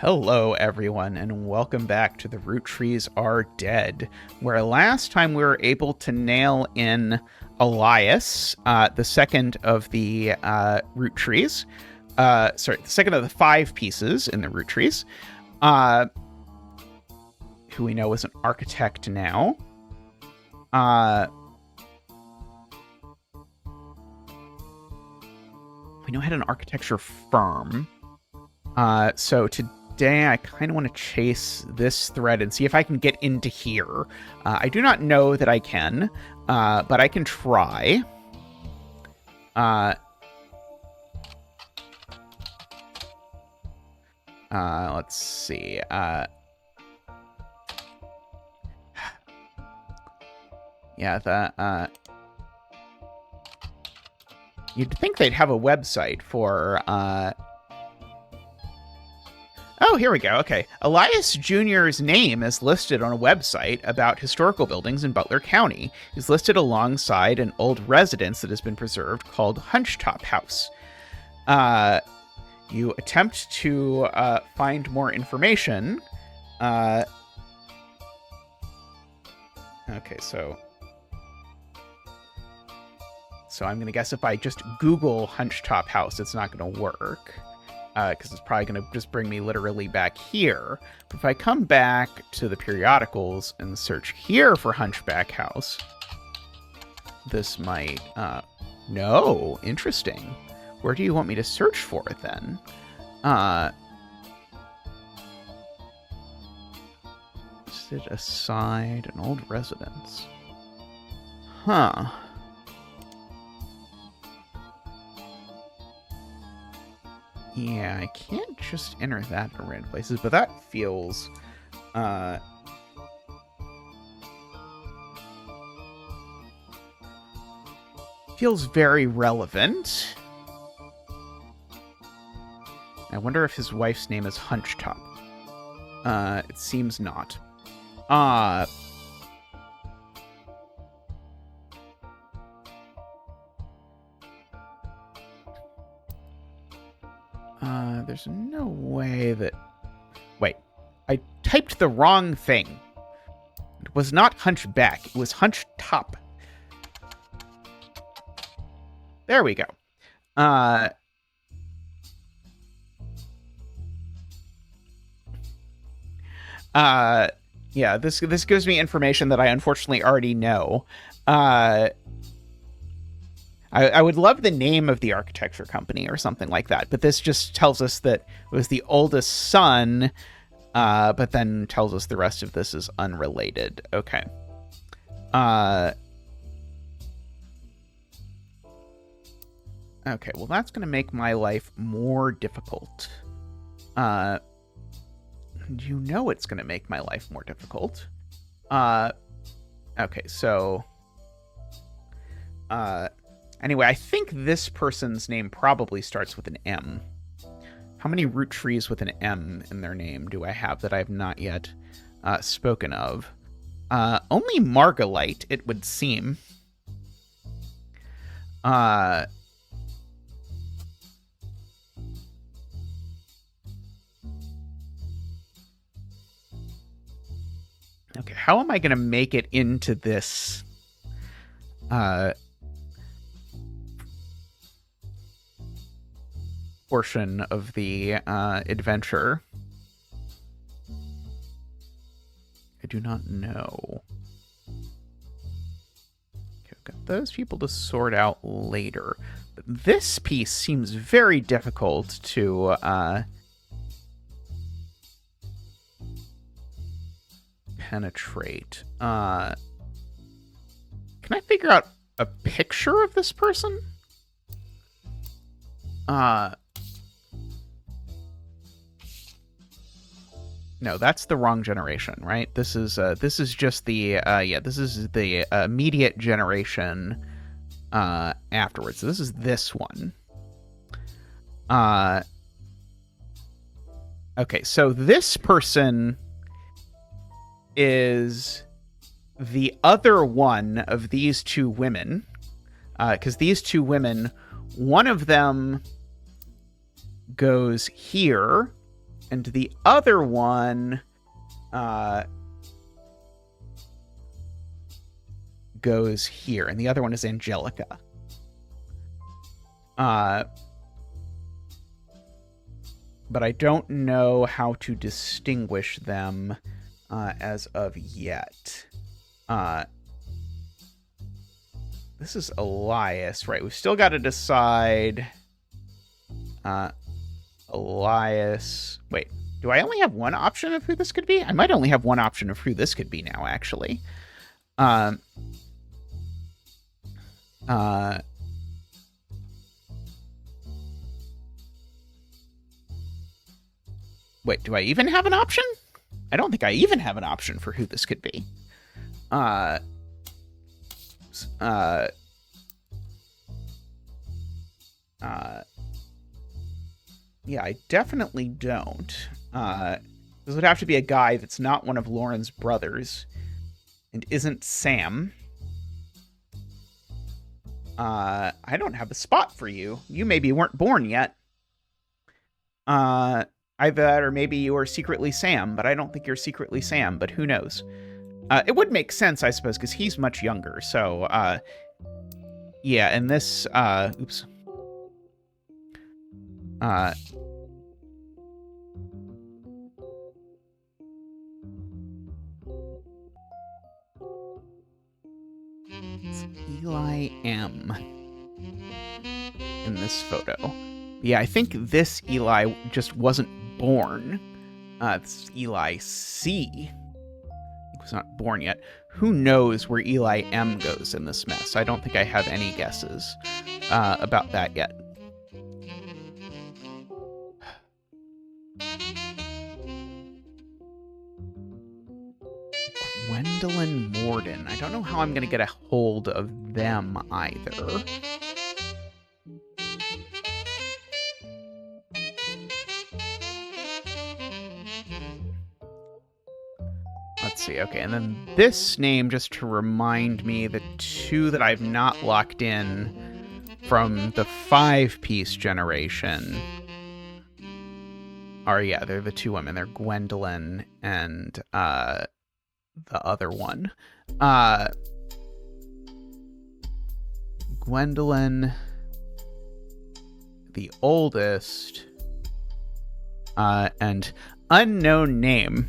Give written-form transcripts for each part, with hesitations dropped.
Hello, everyone, and welcome back to the Roottrees Are Dead, where last time we were able to nail in Elias, the second of the root trees. The second of the 5 pieces in the root trees, who we know is an architect now. We know had an architecture firm. So today I kind of want to chase this thread and see if I can get into here. I do not know that I can, but I can try. Let's see. You'd think they'd have a website for, Oh, here we go. Okay. Elias Jr.'s name is listed on a website about historical buildings in Butler County. He's listed alongside an old residence that has been preserved called Hunchetop House. You attempt to find more information. Okay, so I'm going to guess if I just Google Hunchetop House, it's not going to work. Because it's probably going to just bring me literally back here. But if I come back to the periodicals and search here for Hunchback House, this might... no, interesting. Where do you want me to search for it then? Sit aside an old residence. Huh. Yeah, I can't just enter that in random places, but that feels, feels very relevant. I wonder if his wife's name is Hunchetop. It seems not. There's no way that... Wait, I typed the wrong thing. It was not hunchback, it was hunchetop. There we go. Yeah, this gives me information that I unfortunately already know. I would love the name of the architecture company or something like that, but this just tells us that it was the oldest son, but then tells us the rest of this is unrelated. Okay. Okay, well, that's going to make my life more difficult. You know it's going to make my life more difficult. Okay, so... Anyway, I think this person's name probably starts with an M. How many root trees with an M in their name do I have that I have not yet spoken of? Only Margolite, it would seem. Okay, how am I going to make it into this... portion of the adventure? I do not know. Okay, I've got those people to sort out later. But this piece seems very difficult to penetrate. Can I figure out a picture of this person? No, that's the wrong generation, right? This is just the this is the immediate generation afterwards. So this is this one. Okay, so this person is the other one of these two women, because these two women, one of them goes here, And the other one goes here, and the other one is Angelica. But I don't know how to distinguish them as of yet. This is Elias, right? We've still got to decide. Elias. Wait, do I only have one option of who this could be? I might only have one option of who this could be now, actually. Wait, do I even have an option? I don't think I even have an option for who this could be. Yeah, I definitely don't. This would have to be a guy that's not one of Lauren's brothers and isn't Sam. I don't have a spot for you. You maybe weren't born yet. Either, or maybe you are secretly Sam, but I don't think you're secretly Sam, but who knows? It would make sense, I suppose, because he's much younger, so, yeah, and this, oops. It's Eli M. in this photo. Yeah, I think this Eli just wasn't born. This is Eli C. He was not born yet. Who knows where Eli M goes in this mess? I don't think I have any guesses about that yet. Gwendolyn Morden. I don't know how I'm going to get a hold of them either. Let's see. Okay, and then this name, just to remind me, the two that I've not locked in from the 5-piece generation are, yeah, they're the two women. They're Gwendolyn and the other one. Gwendolyn, the oldest, and unknown name.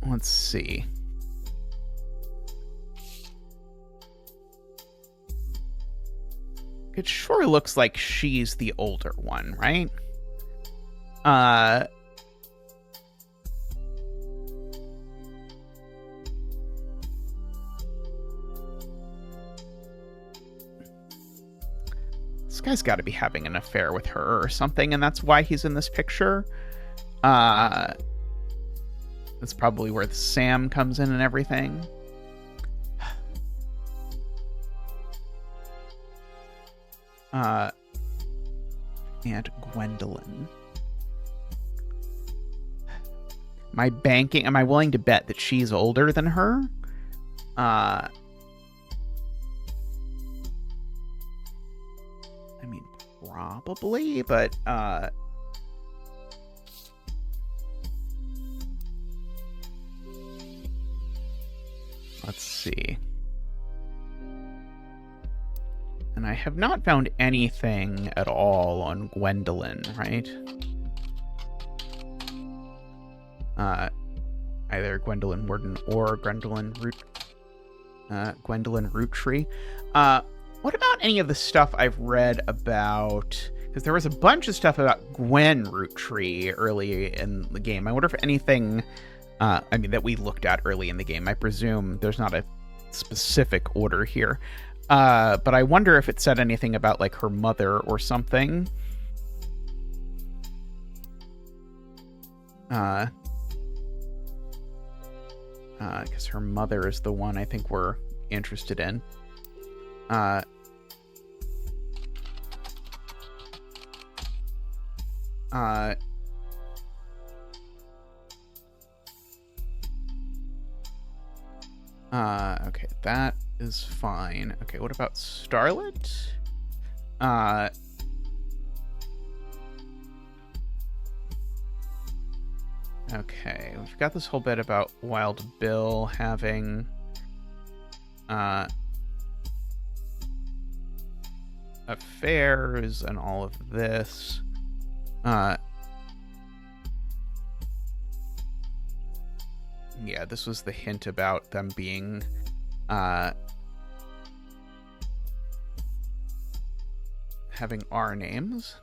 Let's see. It sure looks like she's the older one, right? This guy's got to be having an affair with her or something, and that's why he's in this picture. That's probably where Sam comes in and everything. And Gwendolyn. Am I willing to bet that she's older than her? I mean, probably, but, let's see. And I have not found anything at all on Gwendolyn, right? Either Gwendolyn Morden or Gwendolyn Roottrees. What about any of the stuff I've read about? Because there was a bunch of stuff about Gwen Roottrees early in the game. I wonder if anything, that we looked at early in the game. I presume there's not a specific order here. But I wonder if it said anything about, like, her mother or something. Because her mother is the one I think we're interested in. Okay, that is fine. Okay, what about Starlet? Okay, we've got this whole bit about Wild Bill having affairs and all of this. Yeah, this was the hint about them being having R names.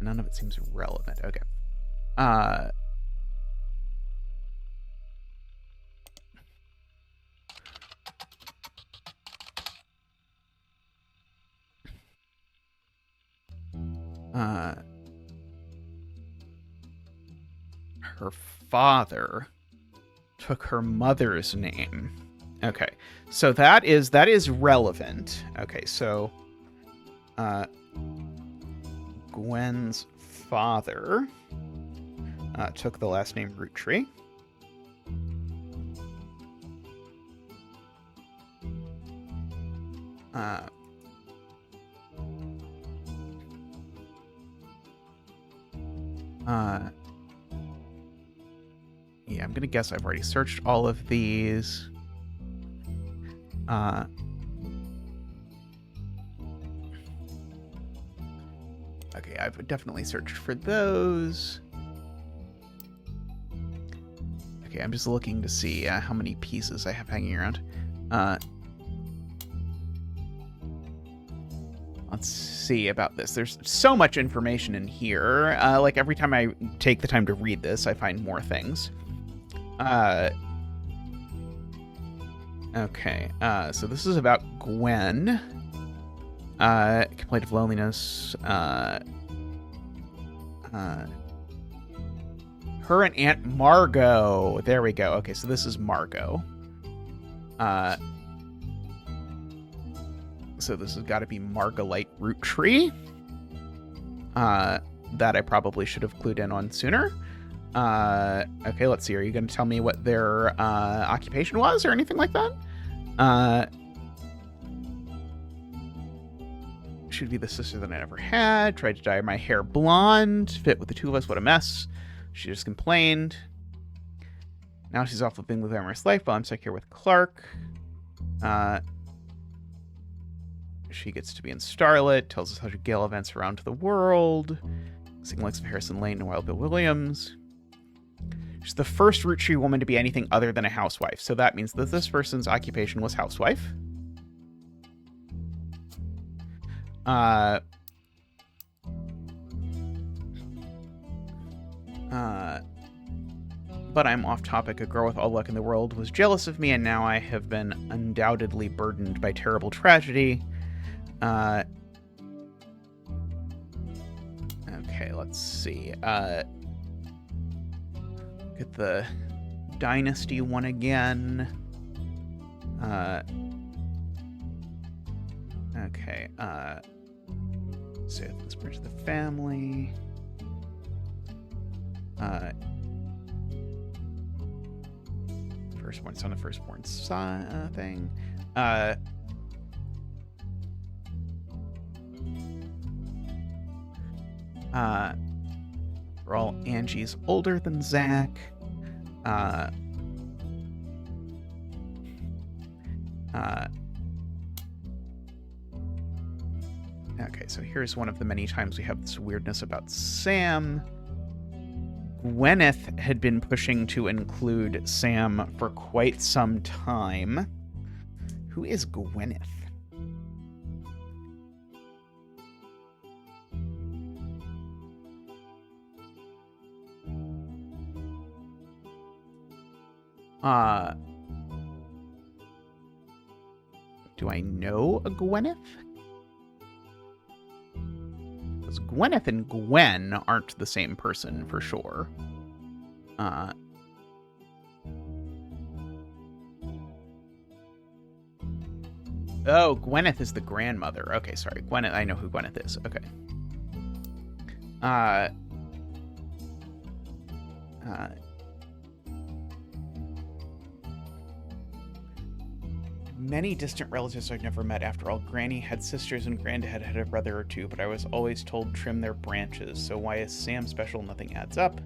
None of it seems relevant. Okay. Her father took her mother's name. Okay, so that is relevant. Okay, so Gwen's father took the last name Roottrees. Yeah, I'm gonna guess I've already searched all of these. Okay, I've definitely searched for those. Okay, I'm just looking to see how many pieces I have hanging around. Let's see about this. There's so much information in here. Like every time I take the time to read this, I find more things. Okay, so this is about Gwen. Complaint of loneliness. Her and Aunt Margot. There we go. Okay, so this is Margot. So this has got to be Margolite Roottrees. That I probably should have clued in on sooner. Okay, let's see. Are you going to tell me what their occupation was or anything like that? Should be the sister that I never had. Tried to dye my hair blonde. Fit with the two of us. What a mess. She just complained. Now she's off living the glamorous life while I'm stuck here with Clark. She gets to be in Starlet. Tells us how to gale events around the world. Singing likes of Harrison Lane and Wild Bill Williams. She's the first Roottrees woman to be anything other than a housewife. So that means that this person's occupation was housewife. But I'm off topic. A girl with all luck in the world was jealous of me, and now I have been undoubtedly burdened by terrible tragedy. Okay, let's see. Get the Dynasty one again. Okay, so let's bridge the family. Firstborn son of firstborn son thing. We're all Angie's older than Zach. Okay, so here's one of the many times we have this weirdness about Sam. Gwyneth had been pushing to include Sam for quite some time. Who is Gwyneth? Do I know a Gwyneth? Because Gwyneth and Gwen aren't the same person for sure. Oh, Gwyneth is the grandmother. Okay, sorry. Gwyneth, I know who Gwyneth is. Okay. many distant relatives I've never met. After all, Granny had sisters and Granddad had a brother or two, but I was always told trim their branches. So why is Sam special? Nothing adds up.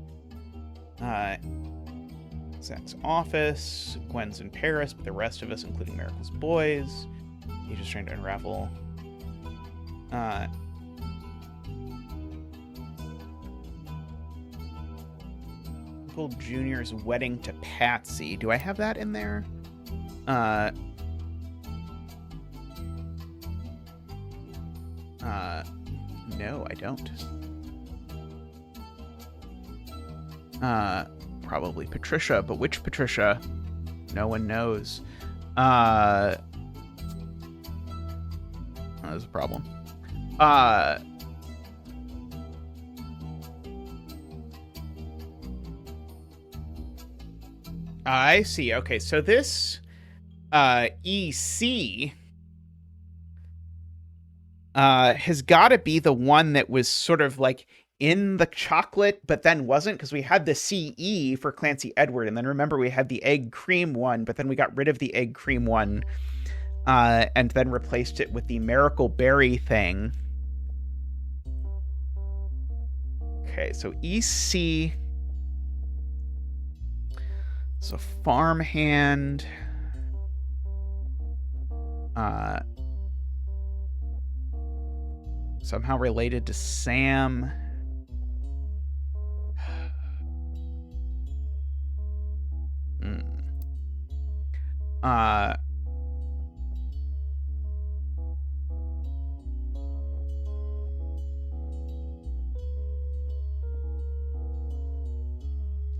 Zach's office. Gwen's in Paris, but the rest of us, including Miracle's boys. He's just trying to unravel. Uncle Junior's wedding to Patsy. Do I have that in there? No, I don't. Probably Patricia, but which Patricia? No one knows. That's a problem. I see. Okay, so this EC has got to be the one that was sort of like in the chocolate, but then wasn't, because we had the CE for Clancy Edward, and then remember we had the egg cream one, but then we got rid of the egg cream one, and then replaced it with the Miracle Berry thing. Okay, so EC. So farmhand. Somehow related to Sam.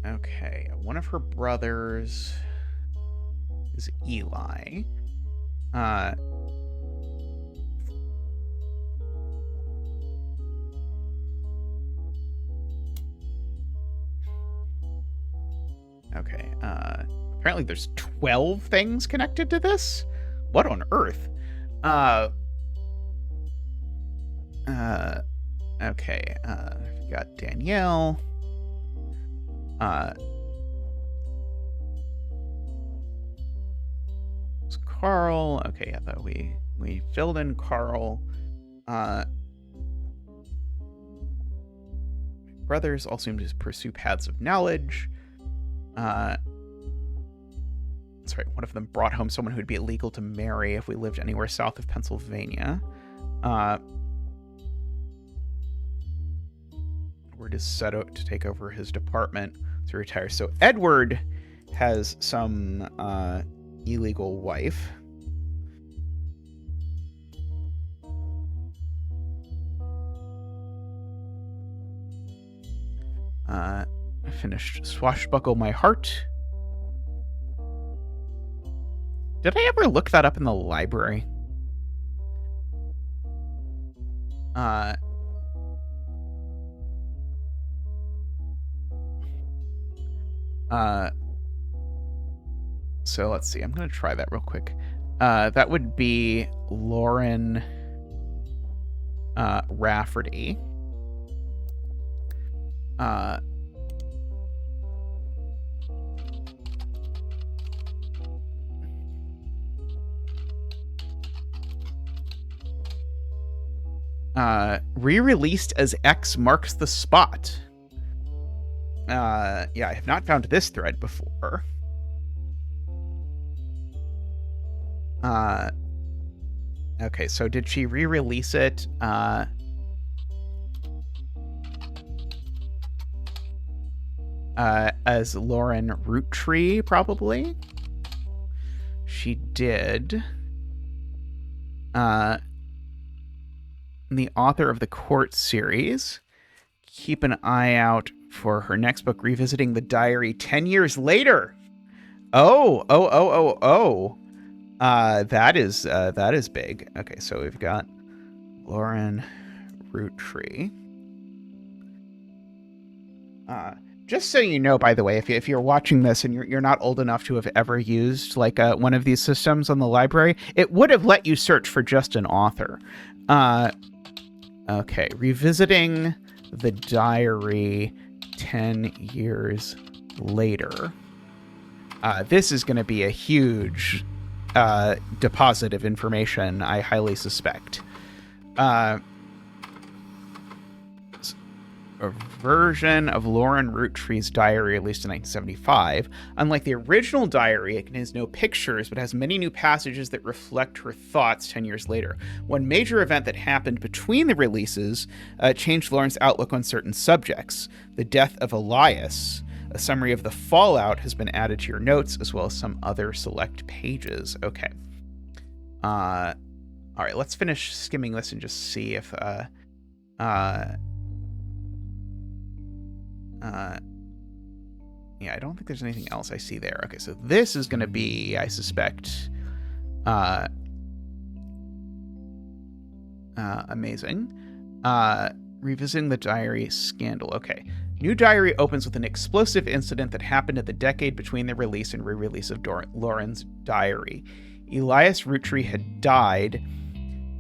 Okay, one of her brothers is Eli. Okay, apparently there's 12 things connected to this? What on earth? Okay, we've got Danielle. It's Carl. Okay, I thought we filled in Carl. Brothers all seem to pursue paths of knowledge. That's right. One of them brought home someone who'd be illegal to marry if we lived anywhere south of Pennsylvania. Edward is set out to take over his department to retire. So Edward has some illegal wife. I finished Swashbuckle My Heart. Did I ever look that up in the library? So let's see. I'm going to try that real quick. That would be Lauren Rafferty. Re-released as X Marks the Spot. Yeah, I have not found this thread before. Okay, so did she re-release it? As Lauren Roottree, probably. She did. The author of the Court series. Keep an eye out for her next book, Revisiting the Diary 10 years later. That is big. Okay, so we've got Lauren Roottree. Just so you know, by the way, if you're watching this and you're not old enough to have ever used like one of these systems on the library, it would have let you search for just an author. Okay, Revisiting the Diary 10 years later. This is going to be a huge deposit of information, I highly suspect. A version of Lauren Roottrees' diary released in 1975. Unlike the original diary, it contains no pictures, but has many new passages that reflect her thoughts 10 years later. One major event that happened between the releases changed Lauren's outlook on certain subjects. The death of Elias. A summary of the fallout has been added to your notes, as well as some other select pages. Okay. All right, let's finish skimming this and just see if... yeah, I don't think there's anything else I see there. Okay, so this is going to be, I suspect, amazing. Revisiting the diary scandal. Okay. New diary opens with an explosive incident that happened at the decade between the release and re-release of Lauren's diary. Elias Roottree had died,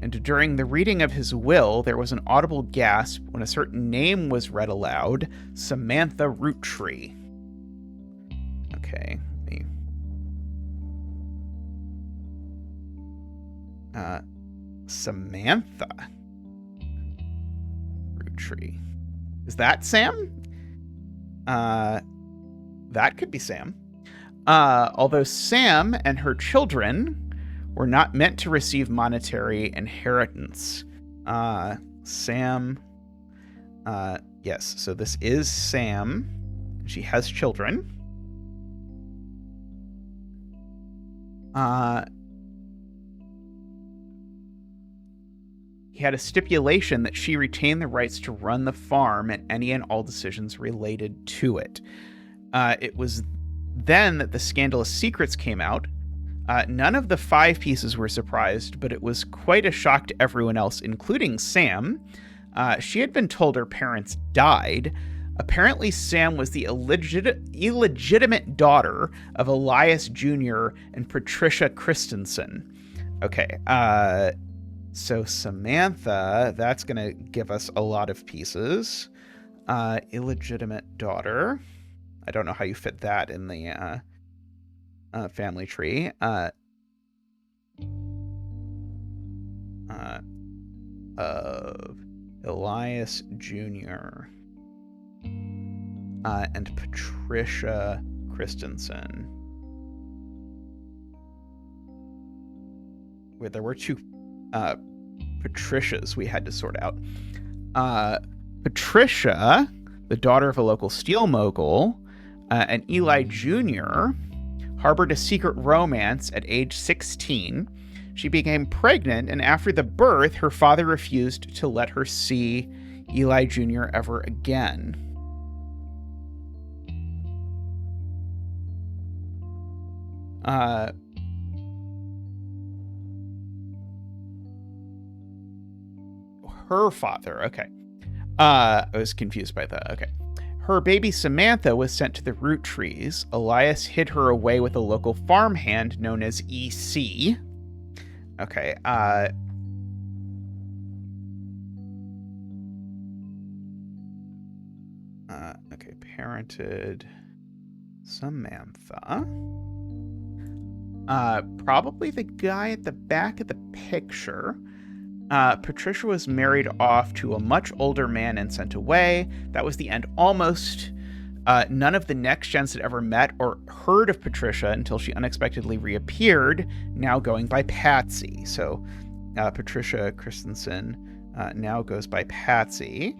and during the reading of his will, there was an audible gasp when a certain name was read aloud, Samantha Roottree. Okay. Samantha Roottree. Is that Sam? That could be Sam. Although Sam and her children were not meant to receive monetary inheritance. Sam. Yes, so this is Sam. She has children. He had a stipulation that she retain the rights to run the farm and any and all decisions related to it. It was then that the scandalous secrets came out. None of the 5 pieces were surprised, but it was quite a shock to everyone else, including Sam. She had been told her parents died. Apparently, Sam was the illegitimate daughter of Elias Jr. and Patricia Christensen. Okay, so Samantha, that's going to give us a lot of pieces. Illegitimate daughter. I don't know how you fit that in the family tree. Of Elias Jr. And Patricia Christensen. Where there were 2 Patricias we had to sort out. Patricia, the daughter of a local steel mogul, and Eli Jr. harbored a secret romance at age 16. She became pregnant, and after the birth, her father refused to let her see Eli Jr. ever again. Her father, okay. I was confused by that, okay. Her baby Samantha was sent to the Roottrees. Elias hid her away with a local farmhand known as EC. Okay, okay, parented Samantha. Probably the guy at the back of the picture. Patricia was married off to a much older man and sent away. That was the end almost. None of the next gens had ever met or heard of Patricia until she unexpectedly reappeared, now going by Patsy. So Patricia Christensen now goes by Patsy.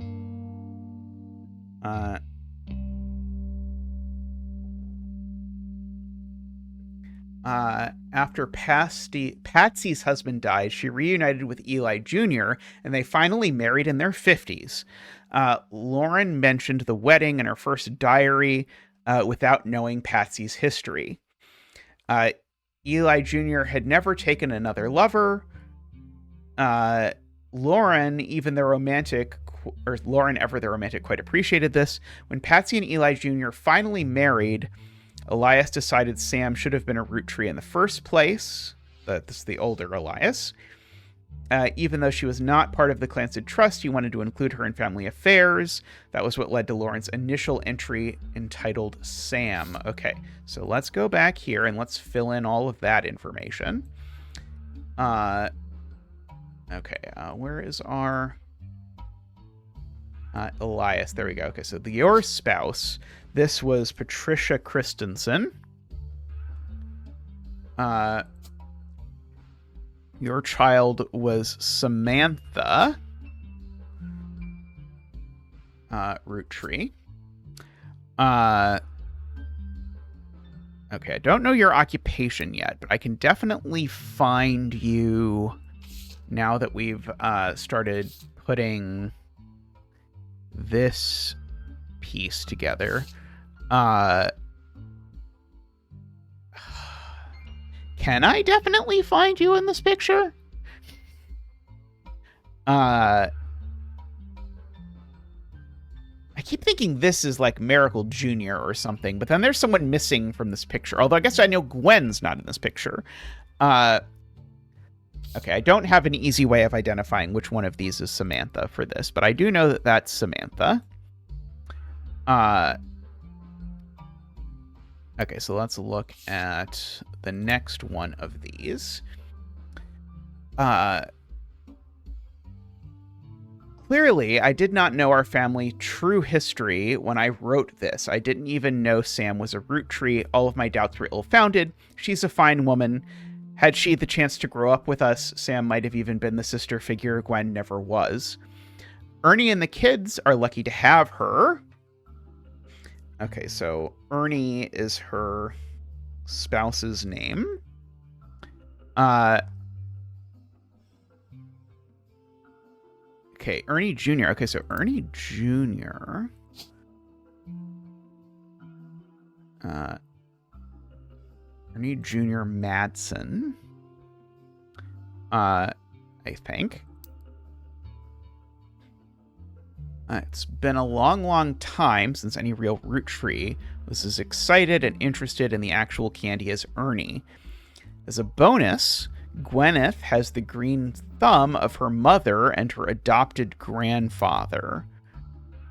After Patsy's husband died, she reunited with Eli Jr., and they finally married in their 50s. Lauren mentioned the wedding in her first diary without knowing Patsy's history. Eli Jr. had never taken another lover. Lauren, the romantic, quite appreciated this. When Patsy and Eli Jr. finally married, Elias decided Sam should have been a Roottree in the first place. This is the older Elias. Even though she was not part of the Clansid Trust, he wanted to include her in family affairs. That was what led to Lauren's initial entry entitled Sam. Okay, so let's go back here and let's fill in all of that information. Okay, where is our... Elias, there we go. Okay, so your spouse, this was Patricia Christensen. Your child was Samantha. Roottree. Okay, I don't know your occupation yet, but I can definitely find you now that we've started putting this piece together. Can I definitely find you in this picture? I keep thinking this is like Miracle Jr. or something, but then there's someone missing from this picture. Although I guess I know Gwen's not in this picture. Okay, I don't have an easy way of identifying which one of these is Samantha for this, but I do know that that's Samantha. Okay, so let's look at the next one of these. Clearly, I did not know our family true history when I wrote this. I didn't even know Sam was a Roottree. All of my doubts were ill-founded. She's a fine woman. Had she the chance to grow up with us, Sam might have even been the sister figure Gwen never was. Ernie and the kids are lucky to have her. Okay, so Ernie is her spouse's name. Okay, Ernie Jr. Okay, so Ernie Jr. Ernie Jr. Madsen. I think. It's been a long, long time since any real Roottree was as excited and interested in the actual candy as Ernie. As a bonus, Gwyneth has the green thumb of her mother and her adopted grandfather.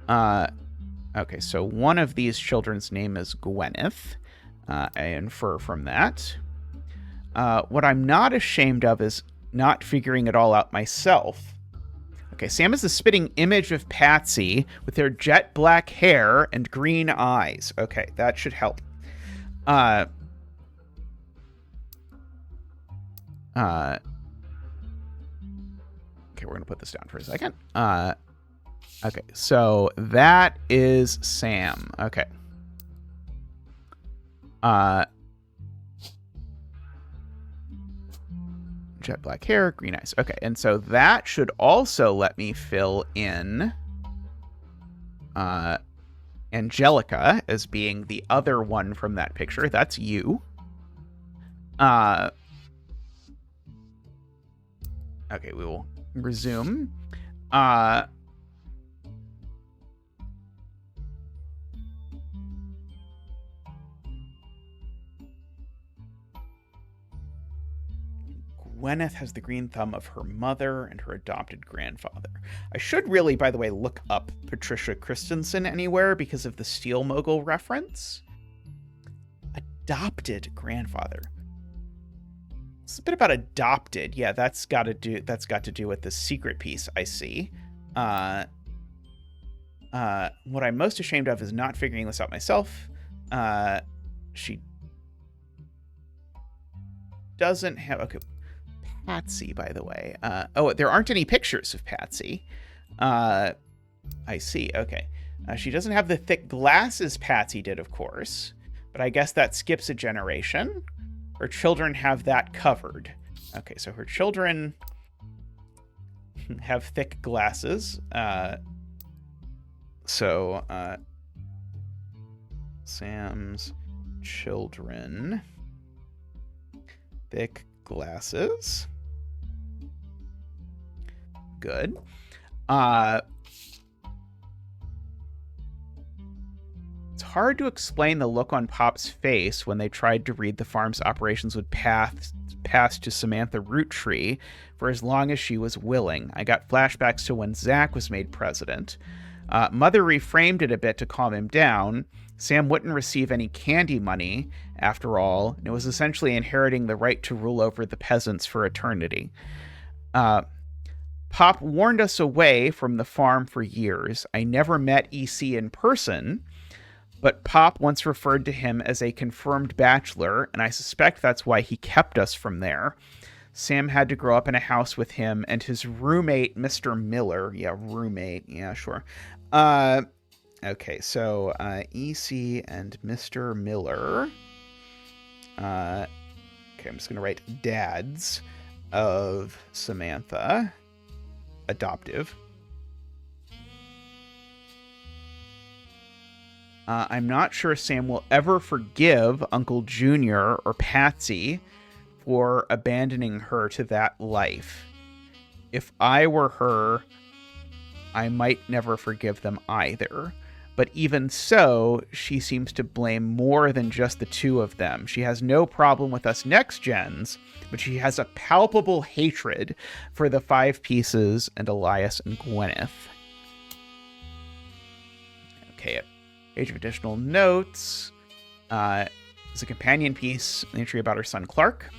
Okay, so one of these children's name is Gwyneth. I infer from that. What I'm not ashamed of is not figuring it all out myself. Okay, Sam is the spitting image of Patsy with her jet black hair and green eyes. Okay, that should help. Okay, we're going to put this down for a second. Okay, so that is Sam. Okay. Jet black hair, green eyes. Okay, and so that should also let me fill in Angelica as being the other one from that picture. That's you. Okay, we will resume. Gwyneth has the green thumb of her mother and her adopted grandfather. I should really, by the way, look up Patricia Christensen anywhere because of the Steel Mogul reference. Adopted grandfather. It's a bit about adopted. Yeah, that's got to do with the secret piece, I see. What I'm most ashamed of is not figuring this out myself. She doesn't have... Okay. Patsy, by the way. Oh, there aren't any pictures of Patsy. I see. Okay. She doesn't have the thick glasses Patsy did, of course. But I guess that skips a generation. Her children have that covered. Okay, so her children have thick glasses. Sam's children. Thick glasses. Good. It's hard to explain the look on Pop's face when they tried to read the farm's operations with pass to Samantha Roottree for as long as she was willing. I got flashbacks to when Zach was made president. Mother reframed it a bit to calm him down. Sam wouldn't receive any candy money, after all, and it was essentially inheriting the right to rule over the peasants for eternity. Pop warned us away from the farm for years. I never met EC in person, but Pop once referred to him as a confirmed bachelor, and I suspect that's why he kept us from there. Sam had to grow up in a house with him and his roommate, Mr. Miller. Yeah, roommate. Yeah, sure. Okay, so EC and Mr. Miller. Okay, I'm just going to write dads of Samantha. Adoptive. I'm not sure Sam will ever forgive Uncle Junior or Patsy for abandoning her to that life. If I were her, I might never forgive them either. But even so, she seems to blame more than just the two of them. She has no problem with us next gens, but she has a palpable hatred for the Five Pieces and Elias and Gwyneth. Okay, page of additional notes. Is a companion piece, an entry about her son Clark.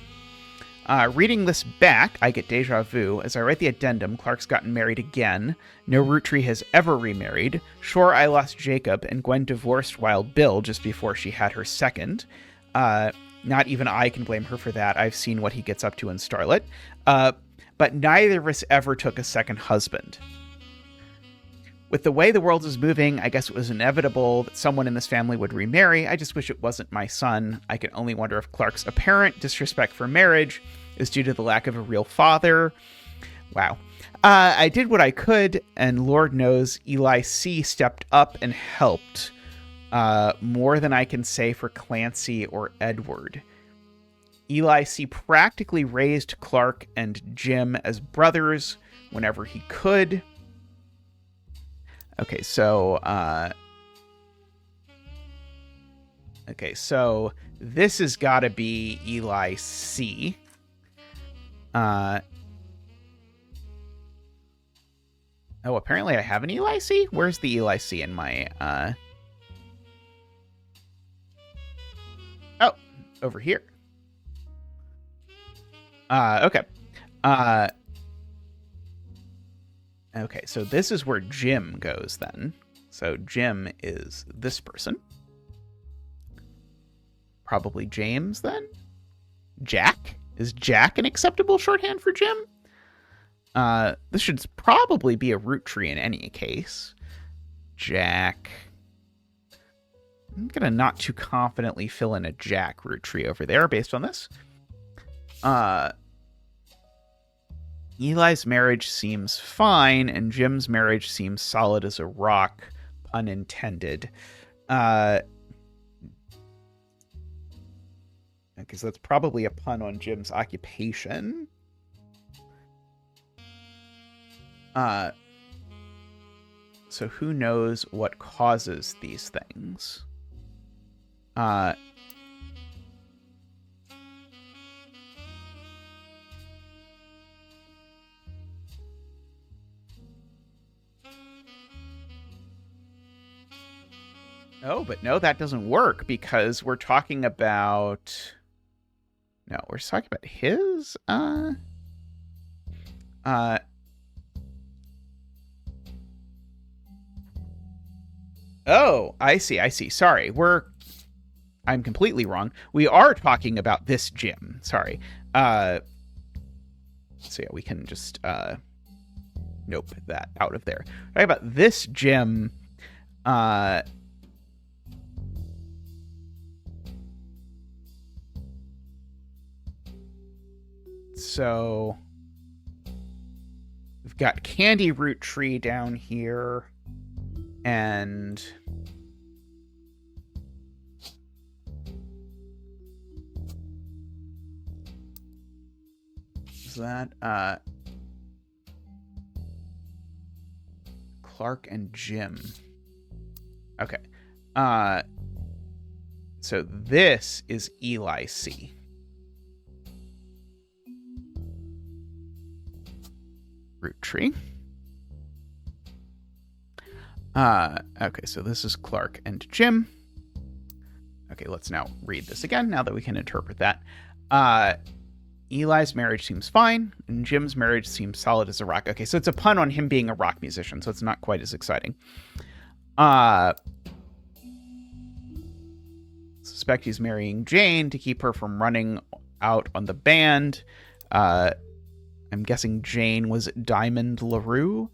Reading this back, I get deja vu. As I write the addendum, Clark's gotten married again. No Roottree has ever remarried. Sure, I lost Jacob, and Gwen divorced Wild Bill just before she had her second. Not even I can blame her for that. I've seen what he gets up to in Starlet. But neither of us ever took a second husband. With the way the world is moving, I guess it was inevitable that someone in this family would remarry. I just wish it wasn't my son. I can only wonder if Clark's apparent disrespect for marriage is due to the lack of a real father. Wow. I did what I could, and Lord knows Eli C. stepped up and helped. More than I can say for Clancy or Edward. Eli C. practically raised Clark and Jim as brothers whenever he could. Okay, so this has got to be Eli C. Oh, apparently I have an Eli C? Where's the Eli C in my... Oh, over here. Okay. Okay, so this is where Jim goes then. So Jim is this person. Probably James then? Jack? Is Jack an acceptable shorthand for Jim? This should probably be a root tree in any case. Jack. I'm going to not too confidently fill in a Jack root tree over there based on this. Eli's marriage seems fine, and Jim's marriage seems solid as a rock, pun intended. Because that's probably a pun on Jim's occupation. So who knows what causes these things? Oh, but no, that doesn't work because we're talking about... No, we're just talking about his... Oh, I see. Sorry, I'm completely wrong. We are talking about this Jim. Sorry. So yeah, we can just nope that out of there. Talking about this Jim. So we've got Candy Root Tree down here, and is that Clark and Jim? Okay. So this is Eli C. root tree. Okay, so this is Clark and Jim. Okay, let's now read this again, now that we can interpret that. Eli's marriage seems fine, and Jim's marriage seems solid as a rock. Okay, so it's a pun on him being a rock musician, so it's not quite as exciting. Suspect he's marrying Jane to keep her from running out on the band. I'm guessing Jane was Diamond LaRue.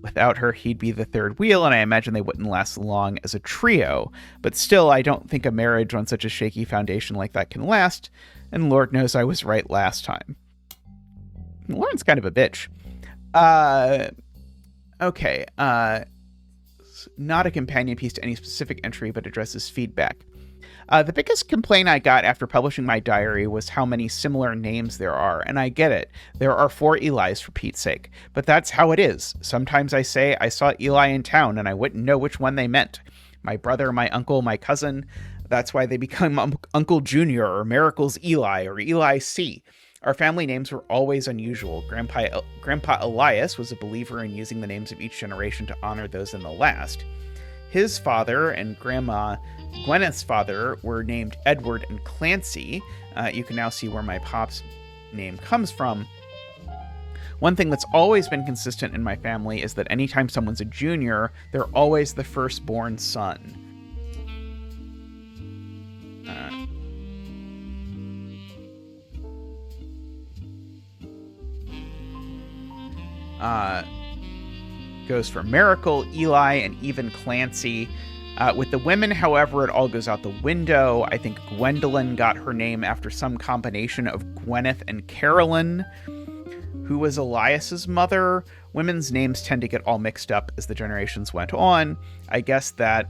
Without her, he'd be the third wheel, and I imagine they wouldn't last long as a trio. But still, I don't think a marriage on such a shaky foundation like that can last, and Lord knows I was right last time. Lauren's kind of a bitch. Okay, not a companion piece to any specific entry, but addresses feedback. The biggest complaint I got after publishing my diary was how many similar names there are, and I get it. There are 4 Elis, for Pete's sake, but that's how it is. Sometimes I say I saw Eli in town, and I wouldn't know which one they meant. My brother, my uncle, my cousin. That's why they become Uncle Junior, or Miracles Eli, or Eli C. Our family names were always unusual. Grandpa Elias was a believer in using the names of each generation to honor those in the last. His father and Grandma Gwyneth's father were named Edward and Clancy. You can now see where my pop's name comes from. One thing that's always been consistent in my family is that anytime someone's a junior, they're always the firstborn son. Goes for Miracle, Eli, and even Clancy. With the women, however, it all goes out the window. I think Gwendolyn got her name after some combination of Gwyneth and Carolyn, who was Elias's mother. Women's names tend to get all mixed up as the generations went on. I guess that's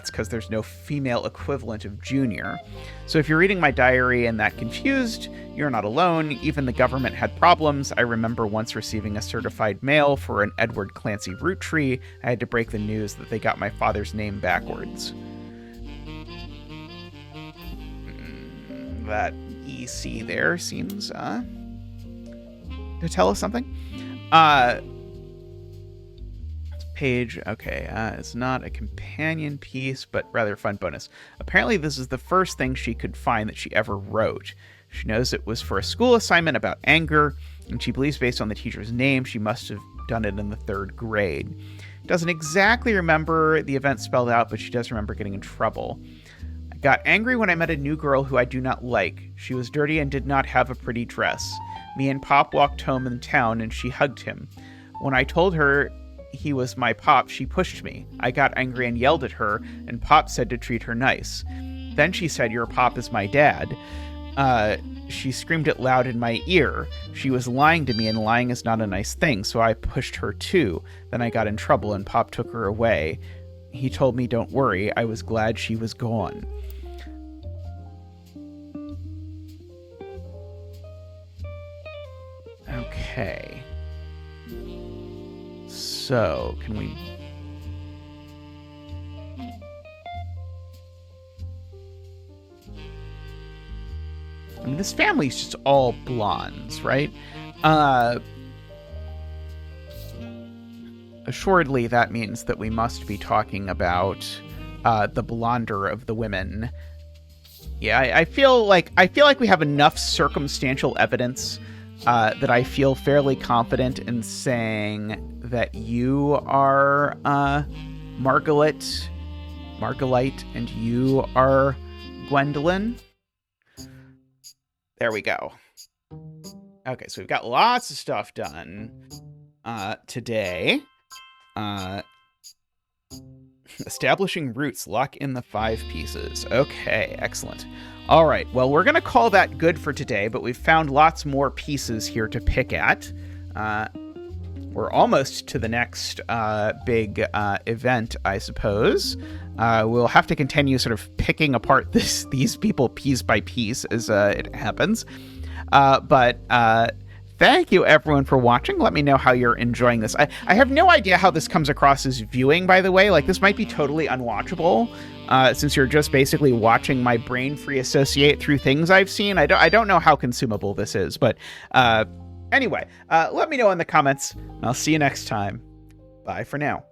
because there's no female equivalent of junior. So if you're reading my diary and that confused, you're not alone. Even the government had problems. I remember once receiving a certified mail for an Edward Clancy root tree. I had to break the news that they got my father's name backwards. That EC there seems to tell us something. Page, okay, it's not a companion piece, but rather a fun bonus. Apparently this is the first thing she could find that she ever wrote. She knows it was for a school assignment about anger, and she believes based on the teacher's name, she must have done it in the 3rd grade. Doesn't exactly remember the event spelled out, but she does remember getting in trouble. I got angry when I met a new girl who I do not like. She was dirty and did not have a pretty dress. Me and Pop walked home in town, and she hugged him. When I told her he was my Pop, she pushed me. I got angry and yelled at her, and Pop said to treat her nice. Then she said, "Your Pop is my dad." She screamed it loud in my ear. She was lying to me, and lying is not a nice thing, so I pushed her too. Then I got in trouble, and Pop took her away. He told me, "Don't worry, I was glad she was gone." Okay. So, can we... I mean, this family's just all blondes, right? Assuredly, that means that we must be talking about the blonder of the women. Yeah, I feel like we have enough circumstantial evidence that I feel fairly confident in saying that you are Margolite, and you are Gwendolyn. There we go. Okay, so we've got lots of stuff done today. Establishing roots, lock in the 5 pieces. Okay, excellent. All right, well, we're going to call that good for today, but we've found lots more pieces here to pick at. We're almost to the next big event, I suppose. We'll have to continue sort of picking apart these people piece by piece as it happens. But thank you everyone for watching. Let me know how you're enjoying this. I have no idea how this comes across as viewing, by the way. Like, this might be totally unwatchable, since you're just basically watching my brain free associate through things I've seen. I don't know how consumable this is, but anyway, let me know in the comments. I'll see you next time. Bye for now.